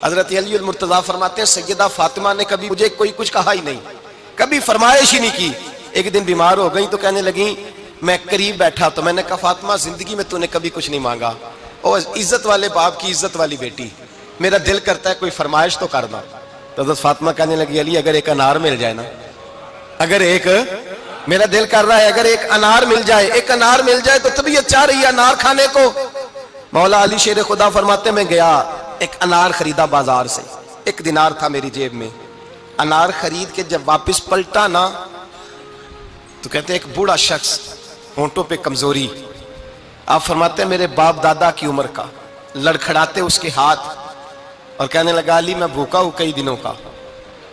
حضرت علی المرتضیٰ فرماتے ہیں سیدہ فاطمہ نے کبھی مجھے کوئی کچھ کہا ہی نہیں، کبھی فرمائش ہی نہیں کی۔ ایک دن بیمار ہو گئی تو کہنے لگیں، میں قریب بیٹھا تو میں نے کہا فاطمہ زندگی میں تو نے کبھی کچھ نہیں مانگا، اور عزت والے باپ کی عزت والی بیٹی، میرا دل کرتا ہے کوئی فرمائش تو کرنا۔ تو حضرت فاطمہ کہنے لگی علی اگر ایک انار مل جائے نا، اگر ایک میرا دل کر رہا ہے اگر ایک انار مل جائے، ایک انار مل جائے تو طبیعت چاہ رہی ہے انار کھانے کو۔ مولا علی شیر خدا فرماتے میں گیا ایک انار خریدا بازار سے، 1 دینار تھا میری جیب میں، انار خرید کے جب واپس پلٹا نا تو کہتے ایک بوڑھا شخص، ہونٹوں پہ کمزوری، آپ فرماتے ہیں میرے باپ دادا کی عمر کا، لڑکھڑاتے اس کے ہاتھ اور کہنے لگا علی میں بھوکا ہوں کئی دنوں کا۔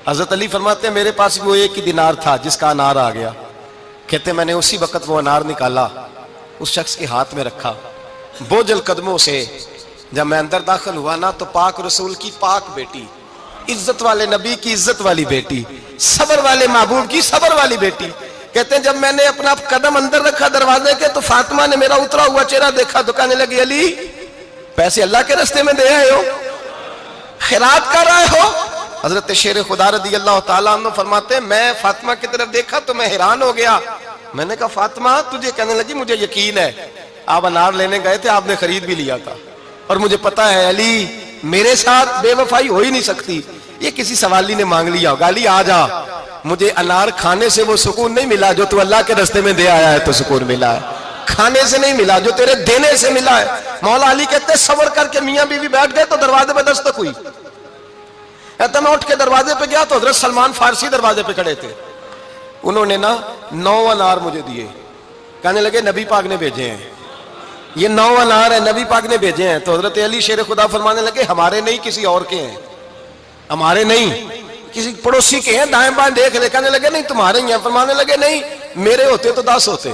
حضرت علی فرماتے ہیں میرے پاس وہ 1 ہی دینار تھا جس کا انار آ گیا، کہتے میں نے اسی وقت وہ انار نکالا، اس شخص کے ہاتھ میں رکھا، بوجھل قدموں سے جب میں اندر داخل ہوا نا تو پاک رسول کی پاک بیٹی، عزت والے نبی کی عزت والی بیٹی، صبر والے محبوب کی صبر والی بیٹی، کہتے ہیں جب میں نے اپنا قدم اندر رکھا دروازے کے تو فاطمہ نے میرا اترا ہوا چہرہ دیکھا تو کہنے لگی علی پیسے اللہ کے راستے میں دے آئے ہو، خیرات کر رہے ہو۔ حضرت شیر خدا رضی اللہ تعالیٰ عنہ فرماتے ہیں میں فاطمہ کی طرف دیکھا تو میں حیران ہو گیا، میں نے کہا فاطمہ تجھے، کہنے لگی مجھے یقین ہے آپ انار لینے گئے تھے، آپ نے خرید بھی لیا تھا، اور مجھے پتا ہے علی میرے ساتھ بے وفائی ہو ہی نہیں سکتی، یہ کسی سوالی نے مانگ لیا ہوگا، علی آ جا، مجھے انار کھانے سے وہ سکون نہیں ملا جو تو اللہ کے راستے میں دے آیا ہے تو سکون ملا ہے، کھانے سے نہیں ملا جو تیرے دینے سے ملا ہے۔ مولا علی کہتے ہیں صبر کر کے میاں بیوی بیٹھ گئے تو دروازے پہ دستک ہوئی، کہتا میں اٹھ کے دروازے پہ گیا تو حضرت سلمان فارسی دروازے پہ کھڑے تھے، انہوں نے نا 9 انار مجھے دیے، کہنے لگے نبی پاک نے بھیجے ہیں، یہ 9 انار ہے نبی پاک نے بھیجے ہیں۔ تو حضرت علی شیر خدا فرمانے لگے ہمارے نہیں کسی اور کے ہیں، ہمارے نہیں کسی پڑوسی کے ہیں، دائیں بائیں دیکھ لے، کہنے لگے نہیں تمہارے ہی ہیں، فرمانے لگے نہیں میرے ہوتے تو 10 ہوتے،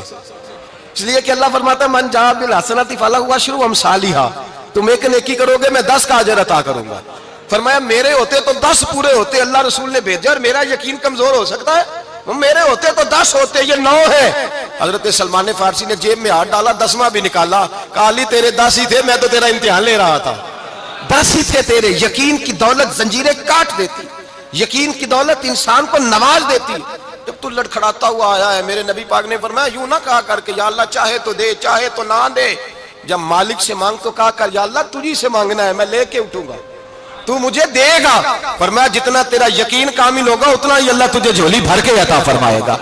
اس لیے کہ اللہ فرماتا ہے من جاء بالحسنۃ فلہ عشر امثالھا، تم ایک نیکی کرو گے میں 10 کا اجر عطا کروں گا۔ فرمایا میرے ہوتے تو 10 پورے ہوتے، اللہ رسول نے بھیجا اور میرا یقین کمزور ہو سکتا ہے، میرے ہوتے تو 10 ہوتے، یہ 9 ہے۔ حضرت سلمان فارسی نے جیب میں ہاتھ ڈالا، 10واں بھی نکالا، کہا علی تیرے 10 ہی تھے، میں تو تیرا امتحان لے رہا تھا، 10 ہی تھے تیرے۔ یقین کی دولت زنجیریں کاٹ دیتی، یقین کی دولت انسان کو نواز دیتی۔ جب تو لڑکھڑاتا ہوا آیا ہے، میرے نبی پاک نے فرمایا یوں نہ کہا کر کے یا اللہ چاہے تو دے چاہے تو نہ دے، جب مالک سے مانگ تو کہا کر یا اللہ تجھی سے مانگنا ہے، میں لے کے اٹھوں گا، تو مجھے دے گا۔ فرمایا جتنا تیرا یقین کامل ہوگا اتنا ہی اللہ تجھے جھولی بھر کے عطا فرمائے گا۔